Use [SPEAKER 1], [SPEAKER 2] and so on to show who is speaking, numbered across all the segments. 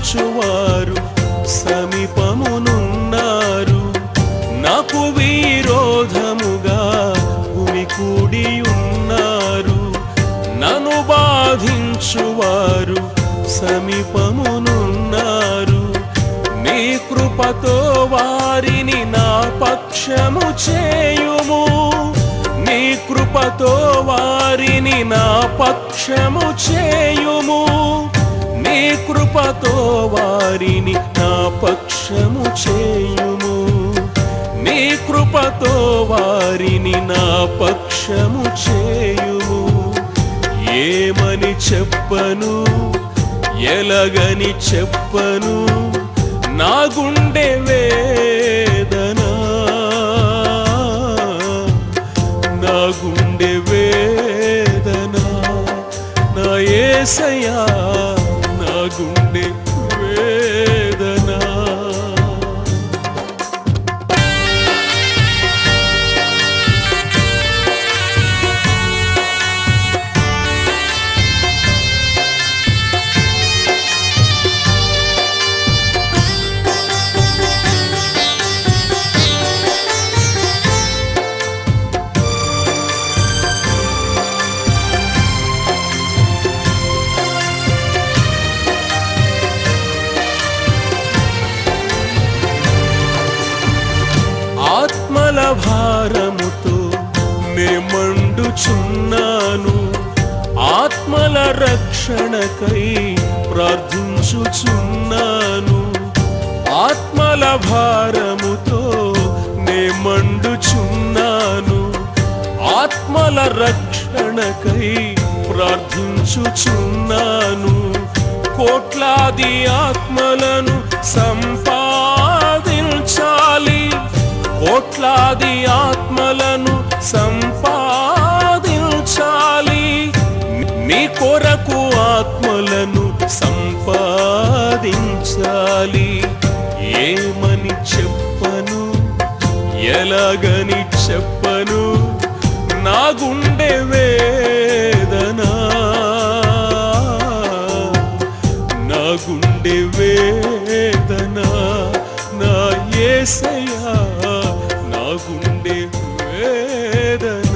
[SPEAKER 1] బాధించువారు సమీపమునున్నారు. నాకు విరోధముగా గుమికూడి ఉన్నారు. నన్ను బాధించువారు సమీపమునున్నారు. నీ కృపతో వారిని నా పక్షము చేయుము. నీ కృపతో వారిని నా పక్షము చేయుము. నీ కృపతో వారిని నా పక్షము చేయుము. నీ కృపతో వారిని నా పక్షము చేయుము. ఏమని చెప్పను, ఎలాగని చెప్పను, నా గుండె వేదన, నా గుండె వేదన, నా యేసయ్యా నా గుండె వేదన. ఆత్మల భారముతో నే మండుచున్నాను. ఆత్మల రక్షణకై ప్రార్థించుచున్నాను. ఆత్మల భారముతో నే మండుచున్నాను. ఆత్మల రక్షణకై ప్రార్థించుచున్నాను. కోట్లాది ఆత్మలను సంపాదించాలి. కోట్లాది ఆత్మలను సంపాదించాలి. నీ కొరకు ఆత్మలను సంపాదించాలి. ఏమని చెప్పను, ఎలాగని చెప్పను, నా గుండె వేదన, నా గుండె వేదన, నా యేసయ్యా నా గుండె వేదన.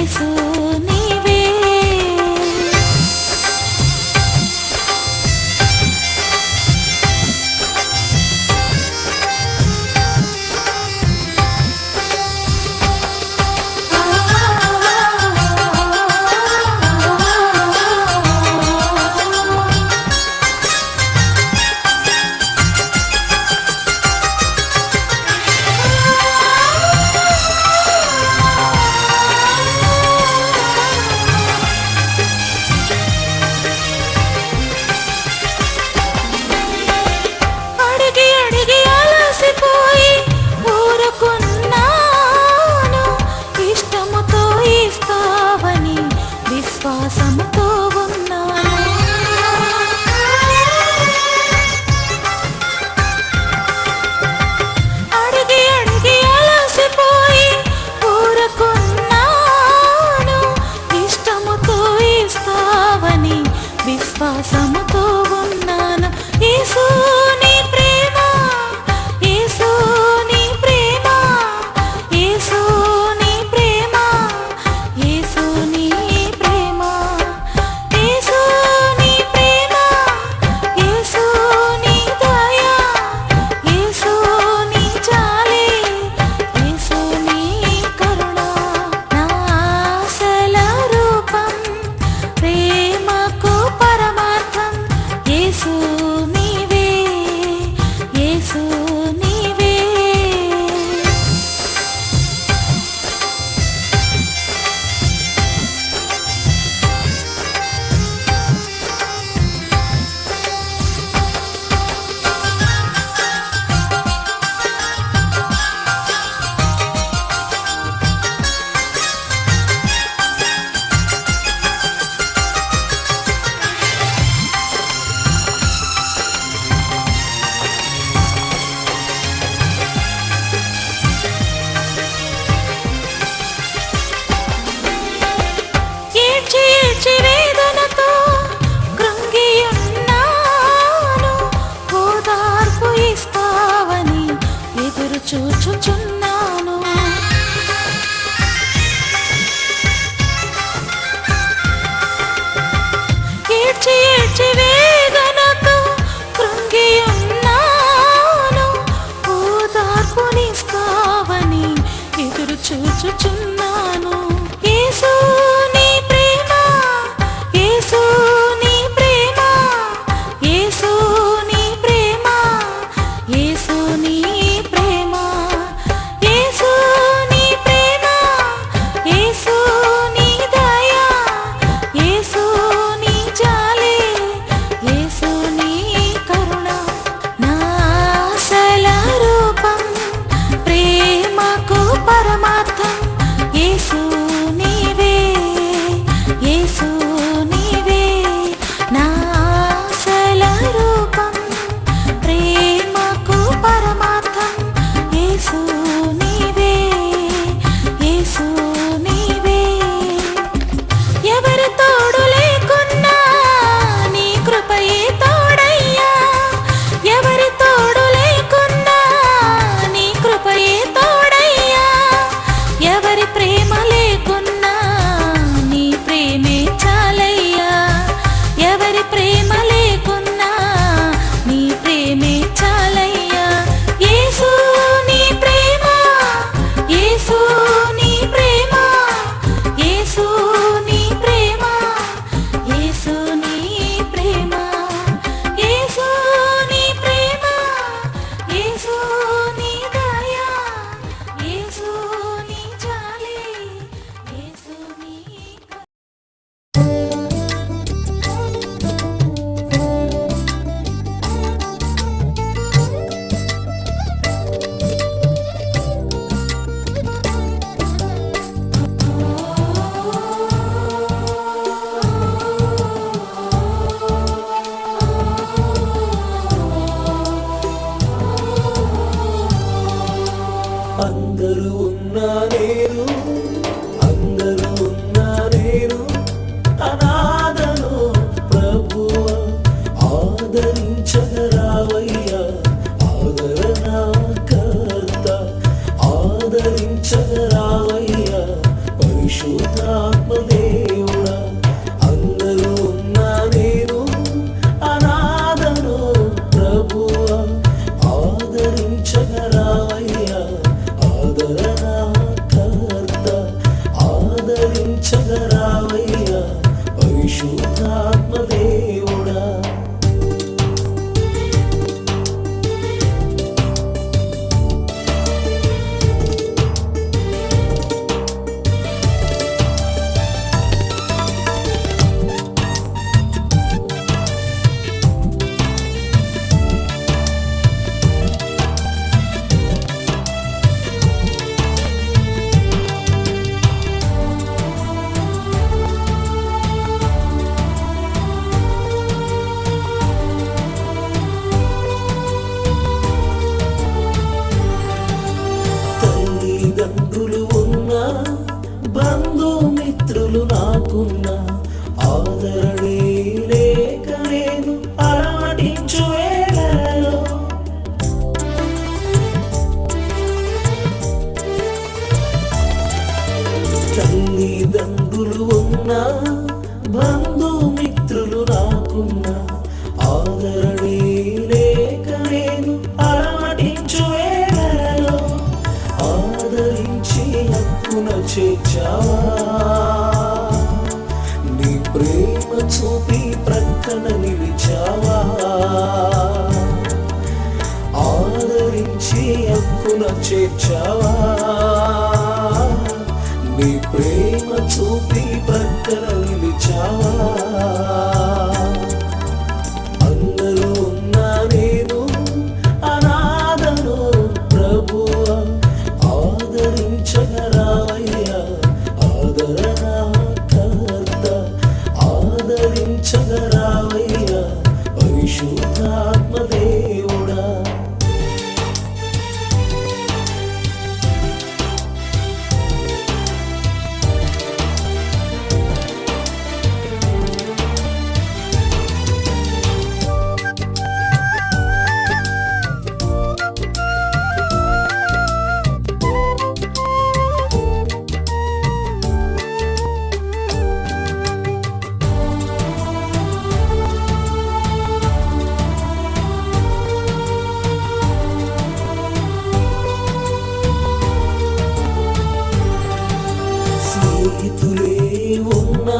[SPEAKER 2] యేసు నీవే. అడిగి అడిగి అలసిపోయి ఊరుకున్నాను, ఇష్టముతో ఇస్తావని విశ్వాసముతో ఉన్నాను. అడిగి అడిగి అలసిపోయి ఊరుకున్నాను, ఇష్టముతో ఇస్తావని విశ్వాసముతో ఉన్నాను. యేసు నీ ప్రేమ, యేసు నీ ప్రేమ, యేసు నీ ప్రేమ, యేసు నీ ప్రేమ, యేసు నీ ప్రేమ, యేసు నీ దయ, యేసు నీ జాలి, యేసు నీ కరుణ. నా ఆశల రూపం, ప్రేమకు పరమార్థం, యేసు నీవే, యేసు నీవే. ఏడ్చి ఏడ్చి వేదనతో కృంగి ఉన్నాను, ఓదార్పు ఇస్తావని ఎదురు చూచుచున్నాను. ఏడ్చి ఏడ్చి వేదనతో కృంగి ఉన్నాను, ఓదార్పునిస్తావని ఎదురు చూచుచున్నాను. యేసు నీ ప్రేమ,
[SPEAKER 3] పరిశుద్ధాత్మదేవుడా అందరూ ఉన్నా నేను అనాథను ప్రభువా ఆదరించగరావయ్యా ఆదరణకర్త ఆదరించగరావయ్యా పరిశుద్ధాత్మదేవుడా తల్లిదండ్రులు ఉన్నా బంధుమిత్రులు నాకున్నా ఆదరణే లేక నేను అలమటించు వేళలో తల్లిదండ్రులు ఉన్నా బంధుమిత్రులు నాకున్నా ఆదరణే లేక నేను అలమటించు వేళలో ఆదరించి హక్కున చేర్చావా నీ ప్రేమ చూపి ప్రక్కన నిలిచావా ఆదరించి హక్కున చేర్చావా నీ ప్రేమ చూపి ప్రక్కన నిలిచావా అందరూ ఉన్నా నేను అనాథను ప్రభువా ఆదరించగరావయ్యా ఆదరణకర్త ఆదరించగరావయ్యా పరిశుద్ధాత్మదేవుడా స్నేహితులే ఉన్నా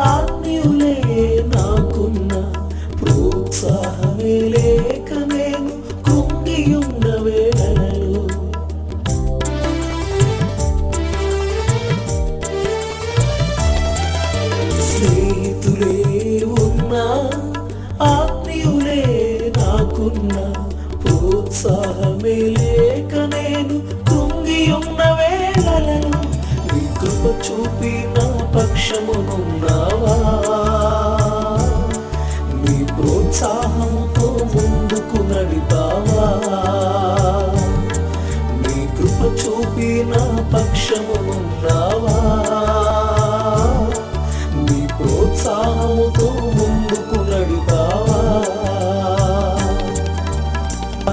[SPEAKER 3] ఆత్మీయులే నాకున్నా ప్రోత్సాహమే లేక నేను కృంగియున్న వేళలో స్నేహితులే ఉన్నా ఆత్మీయులే నాకున్నా ప్రోత్సాహమే లేక నేను కృంగియున్న వేళలో నీ కృప చూపి నా పక్షమునున్నావా నీ ప్రోత్సాహముతో ముందుకు నడిపావా నీ కృప చూపి నా పక్షమునున్నావా నీ ప్రోత్సాహముతో ముందుకు నడిపావా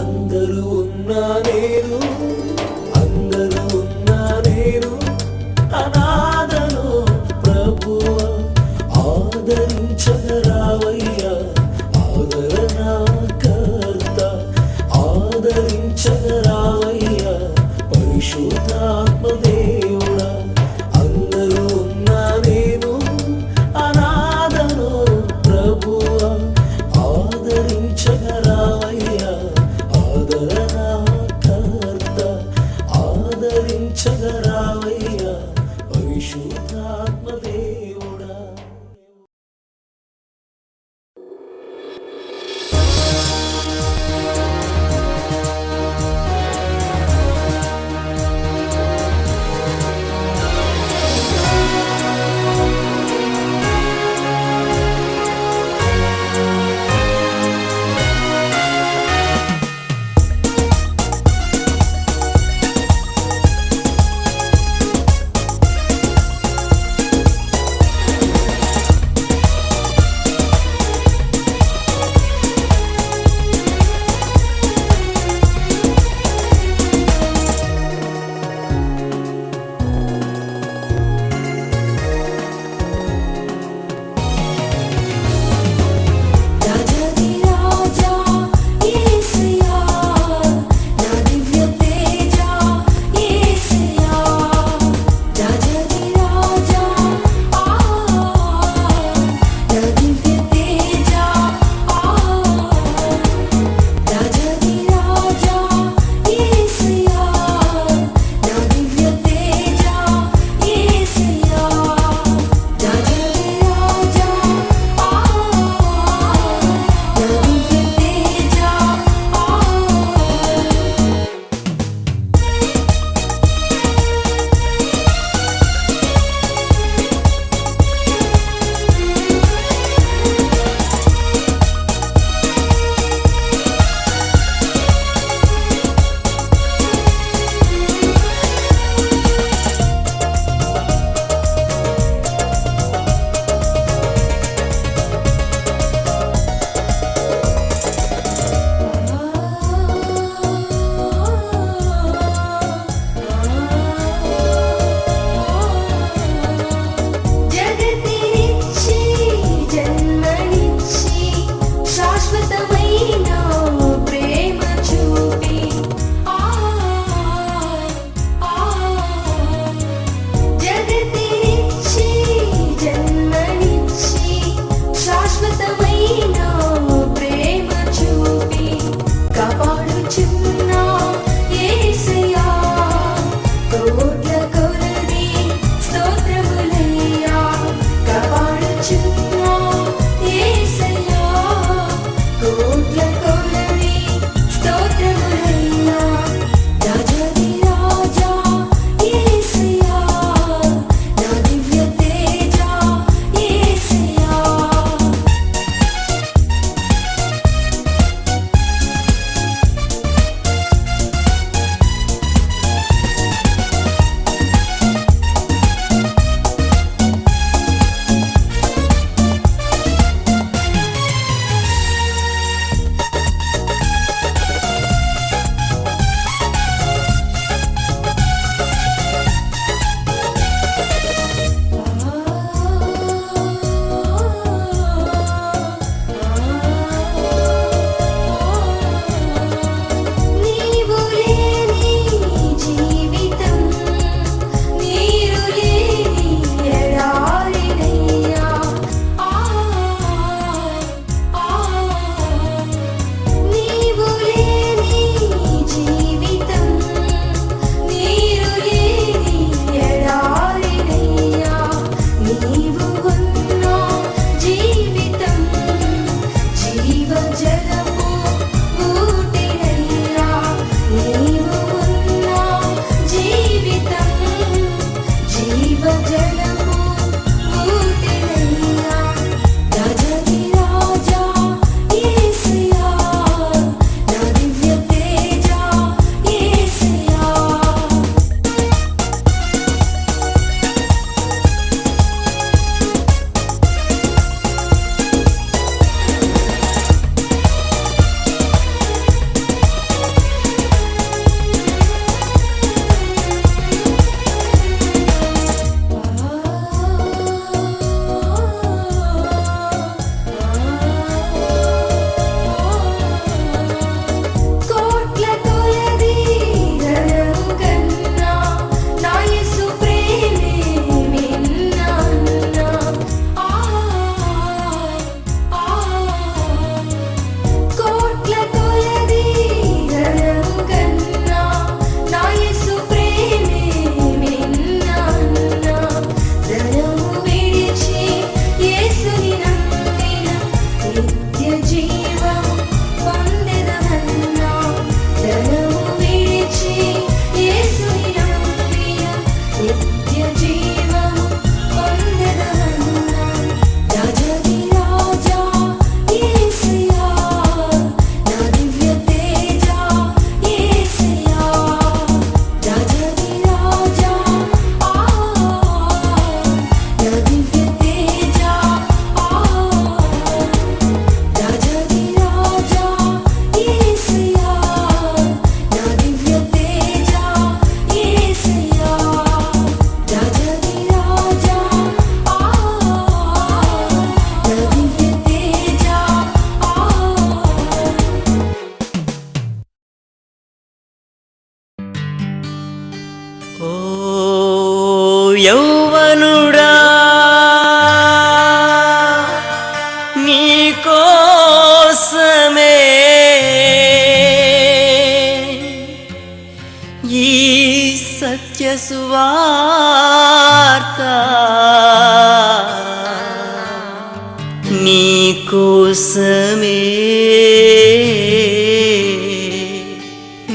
[SPEAKER 3] అందరూ ఉన్నా నేను అందరూ ఉన్నా నేను అనాథను ప్రభువా ఆదరించగరావయ్యా ఆదరణకర్త ఆదరించగరావయ్యా పరిశుద్ధాత్మదేవుడా అందరూ ఉన్నా నేను అనాథను ప్రభువా ఆదరించగరావయ్యా ఆదరణకర్త ఆదరించగరావయ్యా పరిశుద్ధాత్మదేవుడా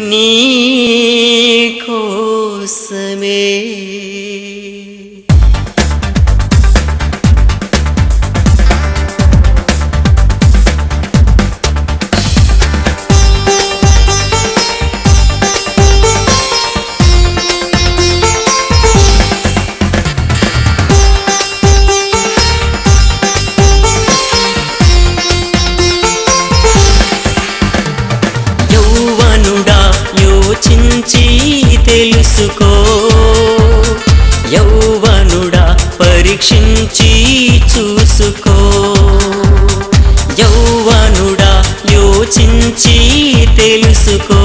[SPEAKER 4] నీ కోసమే యోచించి తెలుసుకో, యౌవనుడా పరీక్షించి చూసుకో, యౌవనుడా యోచించి తెలుసుకో,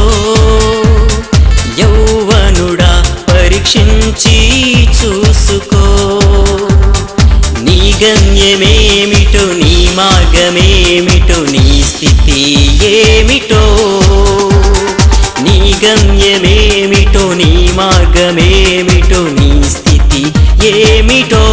[SPEAKER 4] యౌవనుడా పరీక్షించి చూసుకో. నీ గమ్యమేమిటో, నీ మార్గమేమిటో, నీ స్థితి ఏమిటో, నీ గమ్యమేమిటో, నీ మార్గమేమిటో, నీ స్థితి ఏమిటో.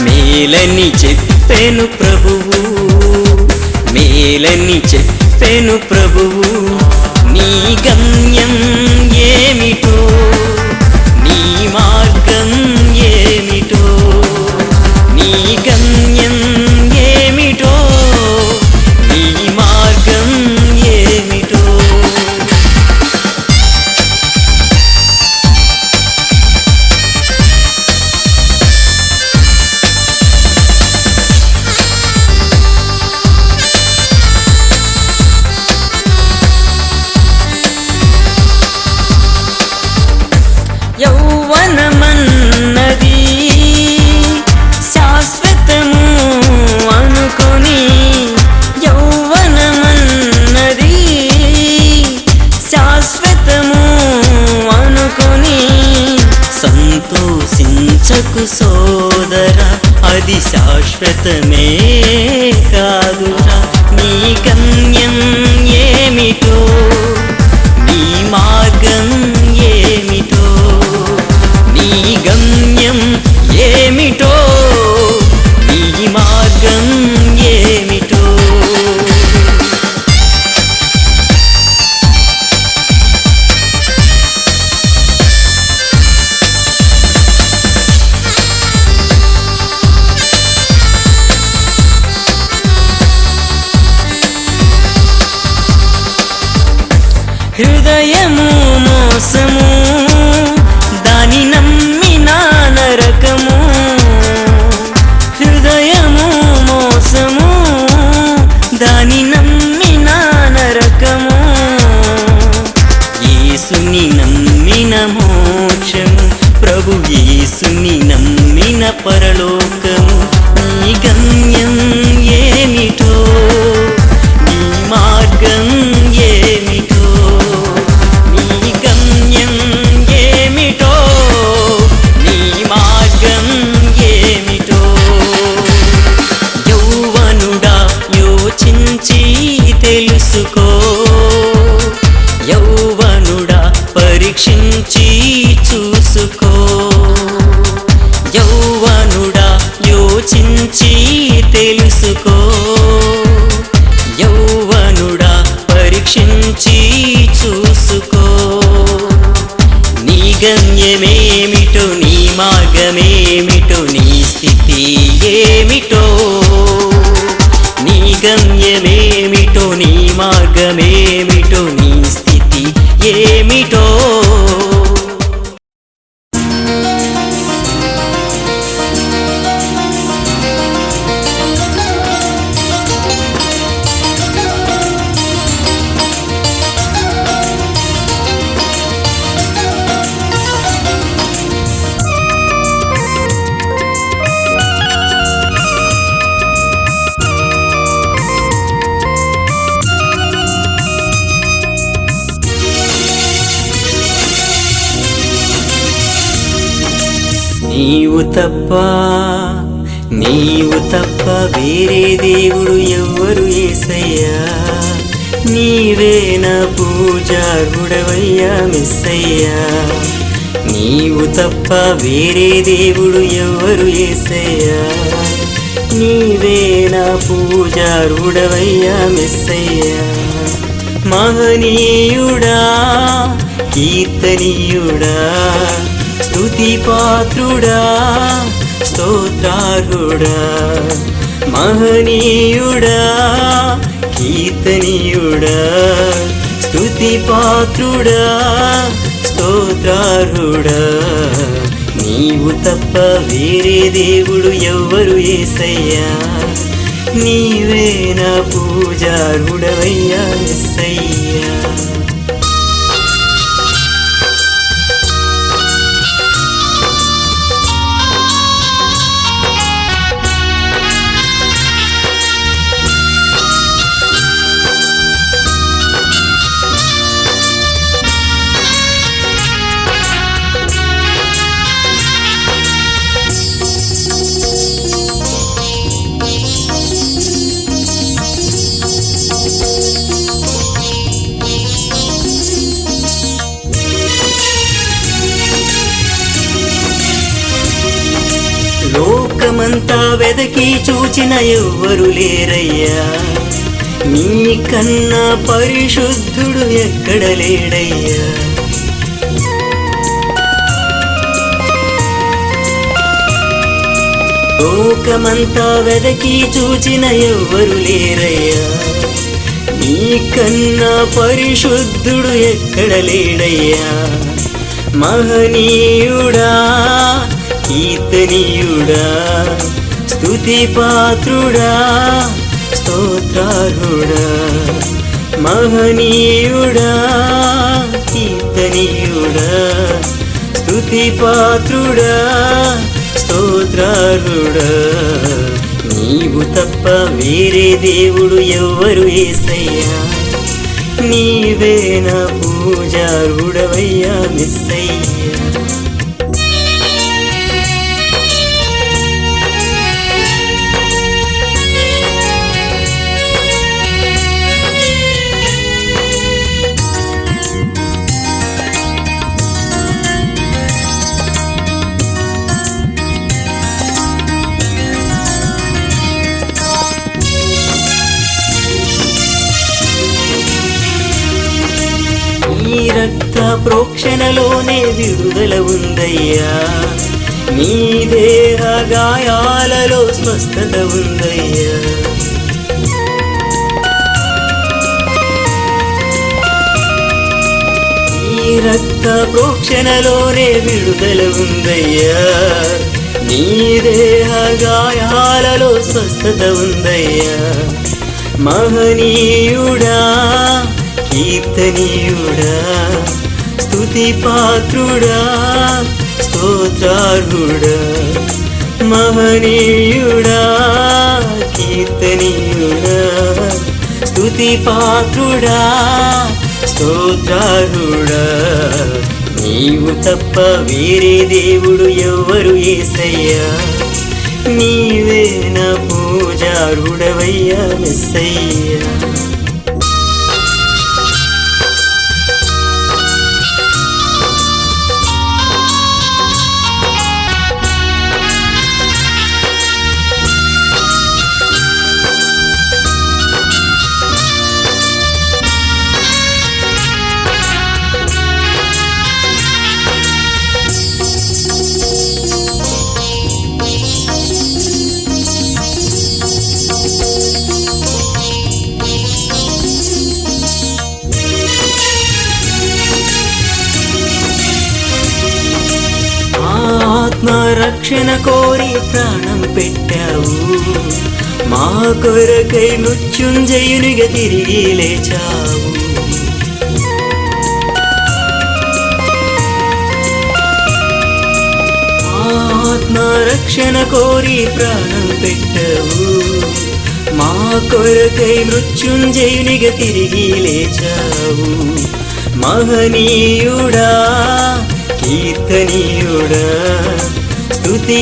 [SPEAKER 4] మేలని చెప్పెను ప్రభువు, మేలని చెప్పెను ప్రభువు. నీ గమ్యం ఏమిటో, నీ మార్గం ఏమిటో, నీ గమ్యం ఏమిటో, నీ మార్గం ఏమిటో. యౌవనమన్నది శాశ్వతము అనుకొని, యౌవనమన్నది శాశ్వతము అనుకొని, సంతోషించకు సోదరా, అది శాశ్వతమే కాదురా. నీ గమ్యం ఏమిటో, నీ మార్గం ఏమిటో, నీ గమ్యం ఏమిటో, నీ మార్గం ఏమిటో. హృదయము మోసము, దాని నమ్మిన నరకము, హృదయము మోసము, దాని నమ్మిన నరకము. యేసుని నమ్మిన మోక్షము, ప్రభు యేసుని నమ్మిన పరలోకము. నీ గమ్యం ఏమిటో, నీ మార్గం ఏమిటో, నీ గమ్యం ఏమిటో, నీ మార్గం ఏమిటో. యౌవనుడా యోచించి తెలుసుకో, యౌవనుడా పరీక్షించి చూసుకో, యౌవనుడా యోచించి ఫలమేమిటో నీ స్థితి ఏమిటో నీవు తప్ప వేరే దేవుడు ఎవ్వరు యేసయ్యా నీవే నా పూజార్హుడవయ్యా మెస్సయ్యా నీవు తప్ప వేరే దేవుడు ఎవ్వరు యేసయ్యా నీవే నా పూజార్హుడవయ్యా మెస్సయ్యా మహనీయుడా కీర్తనీయుడా స్తుతి పాత్రుడా స్తోత్రార్హుడా మహనీయుడా కీర్తనీయుడా స్తుతి పాత్రుడా స్తోత్రార్హుడా నీవు తప్ప వేరే దేవుడు ఎవ్వరు యేసయ్యా నీవే నా పూజార్హుడవయ్యా యేసయ్యా లోకమంతా వెదకి చూచిన ఎవ్వరు లేరయ్యా నీకన్నా పరిశుద్ధుడు ఎక్కడ లేడయ్యా లోకమంతా వెదకి చూచిన ఎవ్వరు లేరయ్యా నీకన్నా పరిశుద్ధుడు ఎక్కడ లేడయ్యా మహనీయుడా కీర్తనీయుడా స్తుతి పాత్రుడా స్తోత్రార్హుడా మహనీయుడా కీర్తనీయుడా స్తుతి పాత్రుడా స్తోత్రార్హుడా నీవు తప్ప వేరే దేవుడు ఎవ్వరు యేసయ్యా నీవే నా పూజార్హుడవయ్యా మెస్సయ్యా నీ రక్త ప్రోక్షణలోనే విడుదల ఉందయ్యా నీ దేహ గాయాలలో స్వస్థత ఉందయ్యా నీ రక్త ప్రోక్షణలోనే విడుదల ఉందయ్యా నీ దేహ గాయాలలో స్వస్థత ఉందయ్యా మహనీయుడా కీర్తనీయుడా స్తుతి పాత్రుడా స్తోత్రార్హుడా మహనీయుడా కీర్తనీయుడా స్తుతి పాత్రుడా స్తోత్రార్హుడా నీవు తప్ప వేరే దేవుడు ఎవ్వరు యేసయ్యా నీవే నా పూజార్హుడవయ్యా మెస్సయ్యా ఆత్మ రక్షణ కోరి ప్రాణం పెట్టావు, మా కొరకై మృత్యుంజయునిగా తిరిగి లేచావు. ఆత్మ రక్షణ కోరి ప్రాణం పెట్టావు, మా కొరకై మృత్యుంజయునిగా తిరిగి లేచావు. మహనీయుడా, కీర్తనీయుడా, స్తుతి